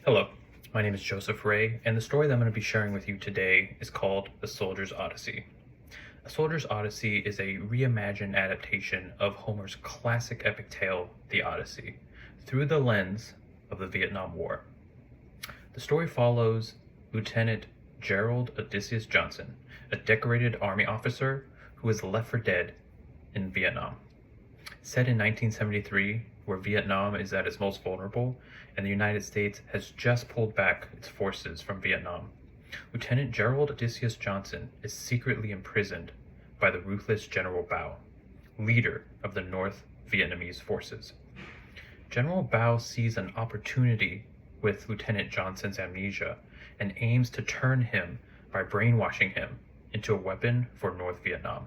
Hello, my name is Joseph Ray, and the story that I'm going to be sharing with you today is called A Soldier's Odyssey. A Soldier's Odyssey is a reimagined adaptation of Homer's classic epic tale, The Odyssey, through the lens of the Vietnam War. The story follows Lieutenant Gerald Odysseus Johnson, a decorated Army officer who is left for dead in Vietnam. Set in 1973, where Vietnam is at its most vulnerable, and the United States has just pulled back its forces from Vietnam, Lieutenant Gerald Odysseus Johnson is secretly imprisoned by the ruthless General Bao, leader of the North Vietnamese forces. General Bao sees an opportunity with Lieutenant Johnson's amnesia and aims to turn him by brainwashing him into a weapon for North Vietnam.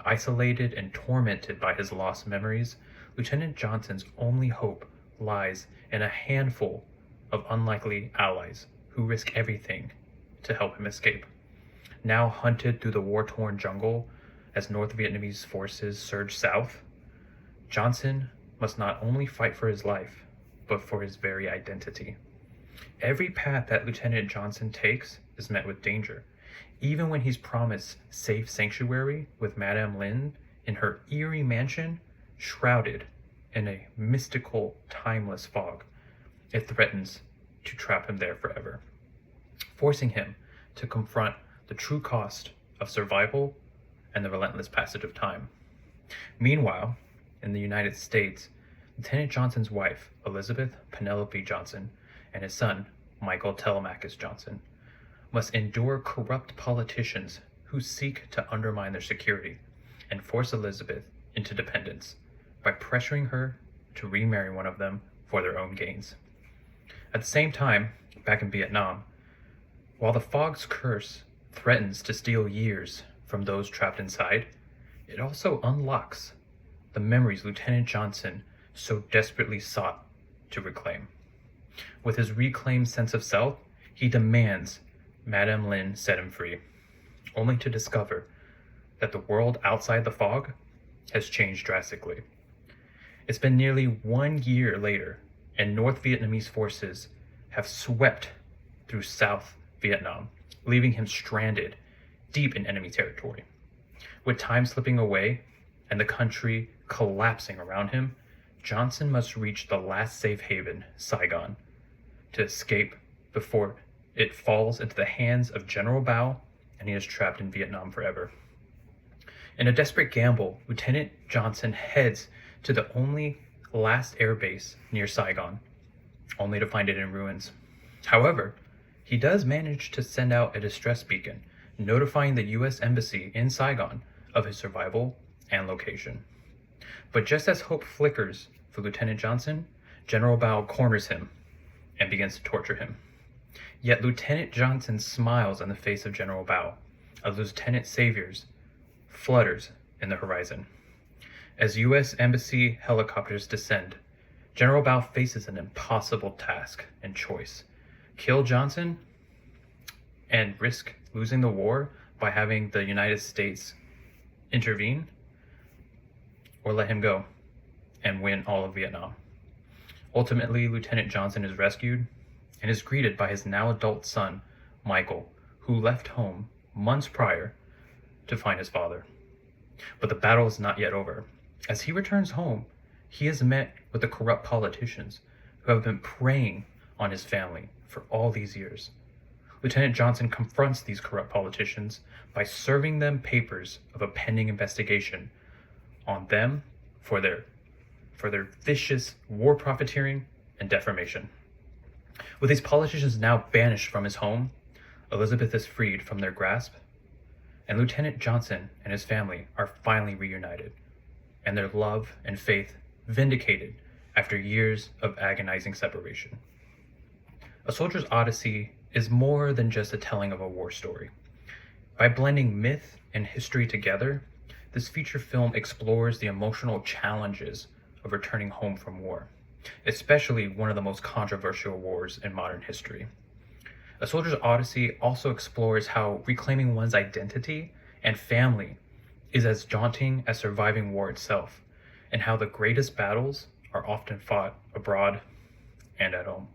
Isolated and tormented by his lost memories, Lieutenant Johnson's only hope lies in a handful of unlikely allies who risk everything to help him escape. Now hunted through the war-torn jungle as North Vietnamese forces surge south, Johnson must not only fight for his life, but for his very identity. Every path that Lieutenant Johnson takes is met with danger, even when he's promised safe sanctuary with Madame Lin in her eerie mansion, shrouded in a mystical, timeless fog. It threatens to trap him there forever, forcing him to confront the true cost of survival and the relentless passage of time. Meanwhile, in the United States, Lieutenant Johnson's wife, Elizabeth Penelope Johnson, and his son, Michael Telemachus Johnson, must endure corrupt politicians who seek to undermine their security and force Elizabeth into dependence by pressuring her to remarry one of them for their own gains. At the same time, back in Vietnam, while the fog's curse threatens to steal years from those trapped inside, it also unlocks the memories Lieutenant Johnson so desperately sought to reclaim. With his reclaimed sense of self, he demands Madame Lin set him free, only to discover that the world outside the fog has changed drastically. It's been nearly 1 year later, and North Vietnamese forces have swept through South Vietnam, leaving him stranded deep in enemy territory. With time slipping away and the country collapsing around him, Johnson must reach the last safe haven, Saigon, to escape before it falls into the hands of General Bao and he is trapped in Vietnam forever. In a desperate gamble, Lieutenant Johnson heads to the only last air base near Saigon, only to find it in ruins. However, he does manage to send out a distress beacon, notifying the U.S. Embassy in Saigon of his survival and location. But just as hope flickers for Lieutenant Johnson, General Bao corners him and begins to torture him. Yet Lieutenant Johnson smiles in the face of General Bao, as Lieutenant Saviors flutters in the horizon. As U.S. Embassy helicopters descend, General Bao faces an impossible task and choice: kill Johnson and risk losing the war by having the United States intervene, or let him go and win all of Vietnam. Ultimately, Lieutenant Johnson is rescued and is greeted by his now adult son, Michael, who left home months prior to find his father. But the battle is not yet over. As he returns home, he is met with the corrupt politicians who have been preying on his family for all these years. Lieutenant Johnson confronts these corrupt politicians by serving them papers of a pending investigation on them for their vicious war profiteering and defamation. With these politicians now banished from his home, Elizabeth is freed from their grasp, and Lieutenant Johnson and his family are finally reunited, and their love and faith vindicated after years of agonizing separation. A Soldier's Odyssey is more than just a telling of a war story. By blending myth and history together, this feature film explores the emotional challenges of returning home from war, especially one of the most controversial wars in modern history. A Soldier's Odyssey also explores how reclaiming one's identity and family is as daunting as surviving war itself, and how the greatest battles are often fought abroad and at home.